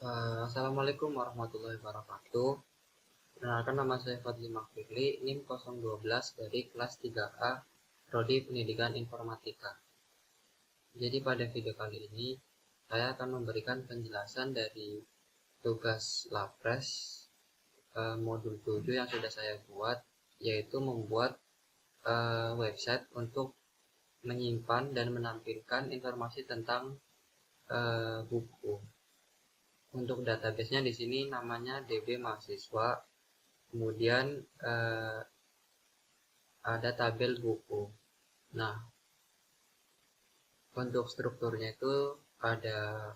Assalamualaikum warahmatullahi wabarakatuh. Perkenalkan, nama saya Fadli Makfirli, NIM 012 dari kelas 3A, Prodi Pendidikan Informatika. Jadi pada video kali ini, saya akan memberikan penjelasan dari tugas Lapres modul 7 yang sudah saya buat, yaitu membuat website untuk menyimpan dan menampilkan informasi tentang buku. Untuk database-nya di sini namanya DB mahasiswa, kemudian ada tabel buku. Nah, untuk strukturnya itu ada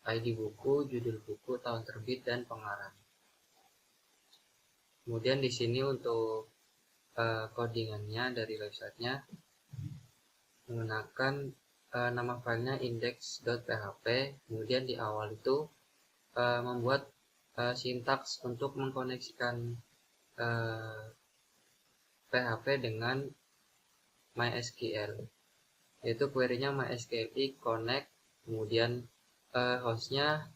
ID buku, judul buku, tahun terbit, dan pengarang. Kemudian di sini untuk codingannya dari websitenya menggunakan nama filenya index.php. Kemudian di awal itu membuat sintaks untuk mengkoneksikan PHP dengan MySQL, yaitu query-nya MySQL connect, kemudian hostnya,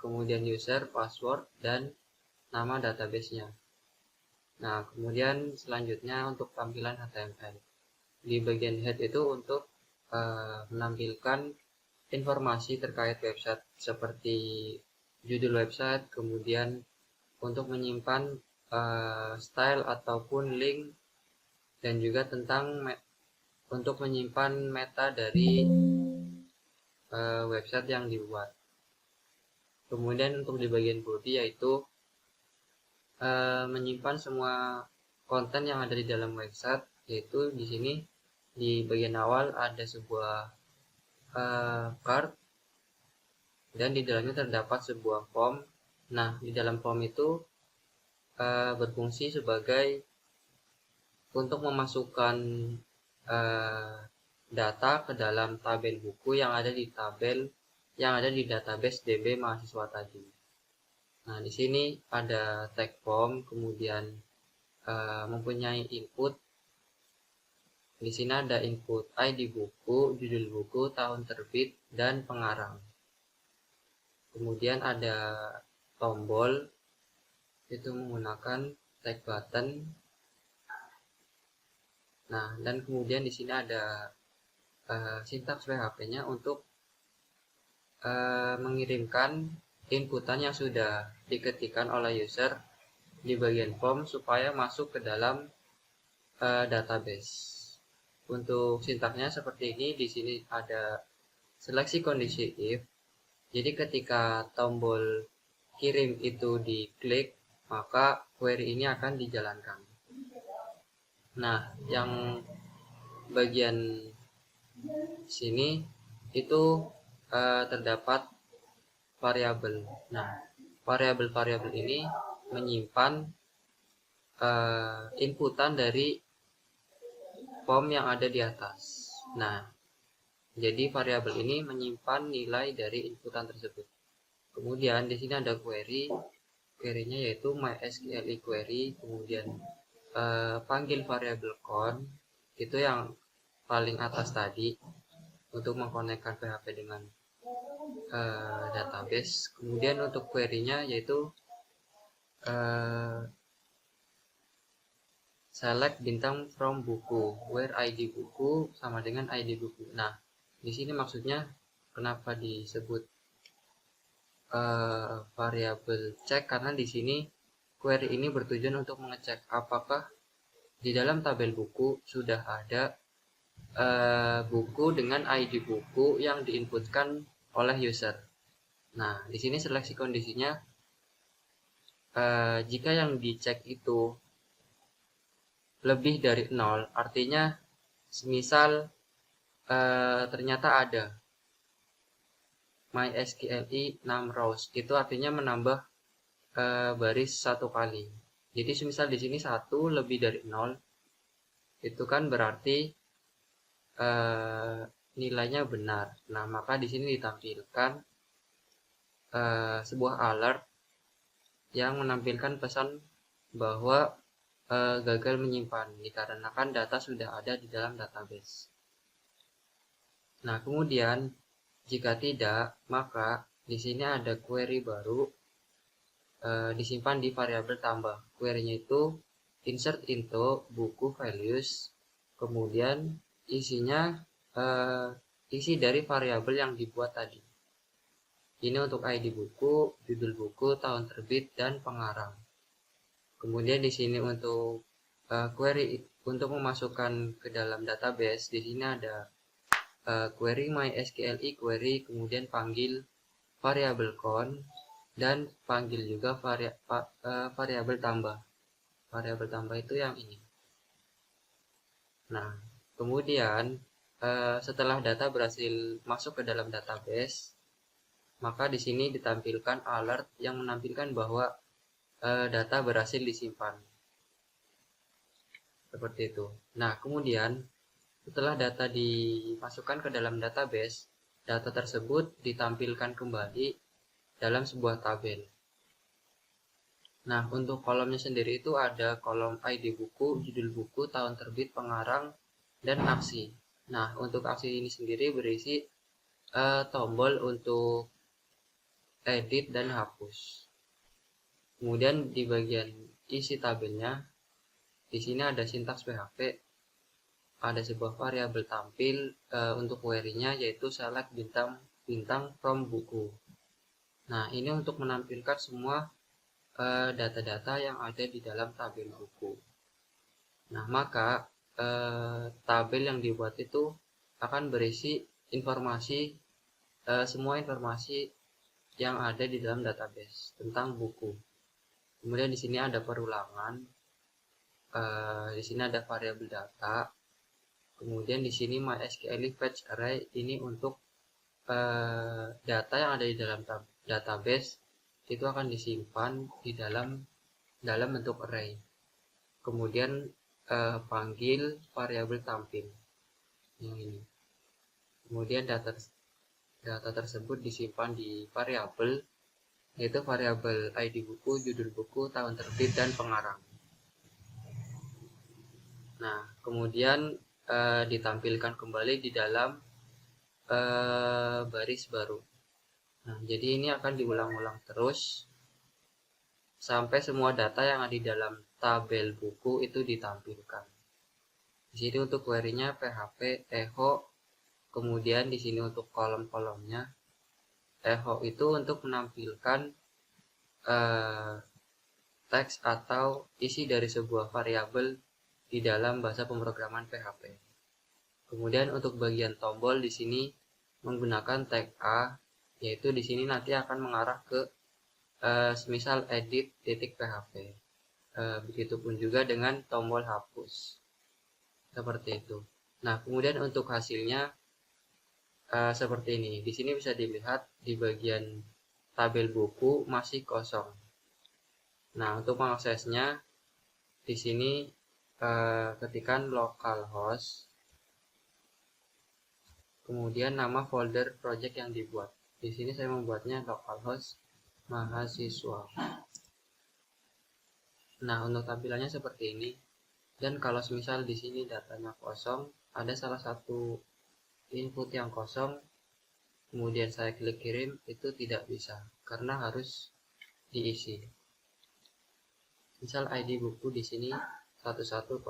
kemudian user, password, dan nama database-nya. Nah, kemudian selanjutnya untuk tampilan HTML. Di bagian head itu untuk menampilkan informasi terkait website seperti judul website, kemudian untuk menyimpan style ataupun link, dan juga tentang untuk menyimpan meta dari website yang dibuat. Kemudian untuk di bagian body yaitu menyimpan semua konten yang ada di dalam website, yaitu di sini di bagian awal ada sebuah card dan di dalamnya terdapat sebuah form. Nah, di dalam form itu berfungsi sebagai untuk memasukkan data ke dalam tabel buku yang ada di database DB mahasiswa tadi. Nah, di sini ada tag form, kemudian mempunyai input. Di sini ada input ID buku, judul buku, tahun terbit, dan pengarang. Kemudian ada tombol, itu menggunakan tag button. Nah, dan kemudian di sini ada sintaks PHP-nya untuk mengirimkan inputan yang sudah diketikkan oleh user di bagian form supaya masuk ke dalam database. Untuk sintaksnya seperti ini. Di sini ada seleksi kondisi if. Jadi ketika tombol kirim itu diklik, maka query ini akan dijalankan. Nah, yang bagian sini itu terdapat variabel. Nah, variabel-variabel ini menyimpan inputan dari form yang ada di atas. Nah, jadi variabel ini menyimpan nilai dari inputan tersebut. Kemudian di sini ada query-nya yaitu MySQL query, kemudian panggil variabel count, itu yang paling atas tadi untuk mengkonekkan PHP dengan database. Kemudian untuk query-nya yaitu select bintang from buku, where ID buku sama dengan ID buku. Nah, di sini maksudnya kenapa disebut variabel cek, karena di sini query ini bertujuan untuk mengecek apakah di dalam tabel buku sudah ada buku dengan ID buku yang diinputkan oleh user. Nah, di sini seleksi kondisinya jika yang dicek itu lebih dari 0, artinya semisal ternyata ada MySQL 6 rows, itu artinya menambah baris 1 kali. Jadi semisal di sini 1 lebih dari 0, itu kan berarti nilainya benar. Nah, maka di sini ditampilkan sebuah alert yang menampilkan pesan bahwa gagal menyimpan dikarenakan data sudah ada di dalam database. Nah, kemudian jika tidak, maka Di sini ada query baru, disimpan di variabel tambah. Query-nya itu insert into buku values, kemudian isinya isi dari variabel yang dibuat tadi. Ini untuk ID buku, judul buku, tahun terbit, dan pengarang. Kemudian di sini untuk query untuk memasukkan ke dalam database, di sini ada query MySQL query, kemudian panggil variabel count dan panggil juga variabel tambah. Variabel tambah itu yang ini. Nah, kemudian setelah data berhasil masuk ke dalam database, maka di sini ditampilkan alert yang menampilkan bahwa data berhasil disimpan. Seperti itu. Nah, kemudian setelah data dimasukkan ke dalam database, data tersebut ditampilkan kembali dalam sebuah tabel. Nah, untuk kolomnya sendiri itu ada kolom ID buku, judul buku, tahun terbit, pengarang, dan aksi. Nah, untuk aksi ini sendiri berisi tombol untuk edit dan hapus. Kemudian di bagian isi tabelnya, di sini ada sintaks PHP, ada sebuah variabel tampil untuk query-nya yaitu select bintang from buku. Nah, ini untuk menampilkan semua data-data yang ada di dalam tabel buku. Nah, maka tabel yang dibuat itu akan berisi informasi semua informasi yang ada di dalam database tentang buku. Kemudian di sini ada perulangan, di sini ada variabel data. Kemudian di sini MySQL fetch array ini untuk data yang ada di dalam database itu akan disimpan di dalam bentuk array. Kemudian panggil variabel tampil yang ini. Kemudian data tersebut disimpan di variabel yaitu variabel ID buku, judul buku, tahun terbit, dan pengarang. Nah, kemudian ditampilkan kembali di dalam baris baru. Nah, jadi ini akan diulang-ulang terus sampai semua data yang ada di dalam tabel buku itu ditampilkan. Di sini untuk query-nya PHP echo, kemudian di sini untuk kolom-kolomnya echo itu untuk menampilkan teks atau isi dari sebuah variabel di dalam bahasa pemrograman PHP. Kemudian untuk bagian tombol di sini menggunakan tag A, yaitu di sini nanti akan mengarah ke semisal edit.php. Begitupun juga dengan tombol hapus. Seperti itu. Nah, kemudian untuk hasilnya seperti ini. Di sini bisa dilihat di bagian tabel buku masih kosong. Nah, untuk mengaksesnya di sini ketikkan localhost, kemudian nama folder project yang dibuat. Di sini saya membuatnya localhost mahasiswa. Nah, untuk tampilannya seperti ini. Dan kalau semisal di sini datanya kosong, ada salah satu input yang kosong, kemudian saya klik kirim, itu tidak bisa karena harus diisi. Misal ID buku di sini 1101,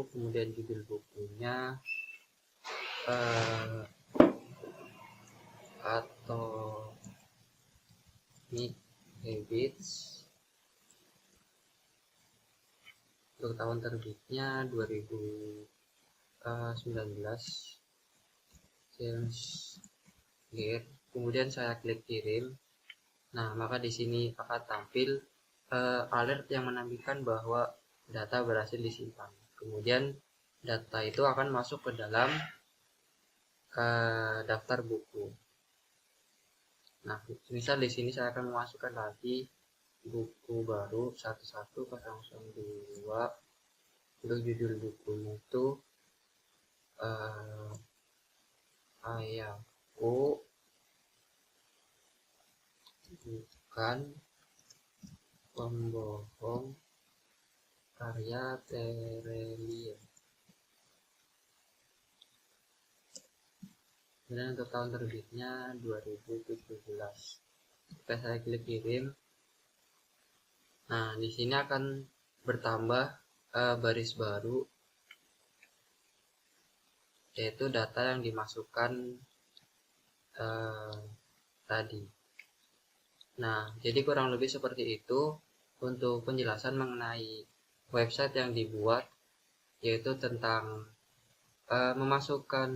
kemudian judul bukunya Atomic Habits, untuk tahun terbitnya 2019, James Gear. Kemudian saya klik kirim. Nah, maka di sini akan tampil alert yang menampilkan bahwa data berhasil disimpan. Kemudian data itu akan masuk ke dalam daftar buku. Nah, misal di sini saya akan memasukkan lagi buku baru 11002. Untuk judul bukunya itu Ayahku Bukan Pembohong, karya Terelie. Kemudian untuk tahun terbitnya 2017. Oke, saya klik kirim. Nah, di sini akan bertambah baris baru, yaitu data yang dimasukkan tadi. Nah, jadi kurang lebih seperti itu untuk penjelasan mengenai website yang dibuat, yaitu tentang memasukkan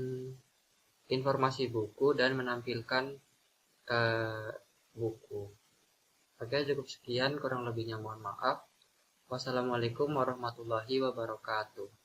informasi buku dan menampilkan buku. Oke, cukup sekian, kurang lebihnya mohon maaf. Wassalamualaikum warahmatullahi wabarakatuh.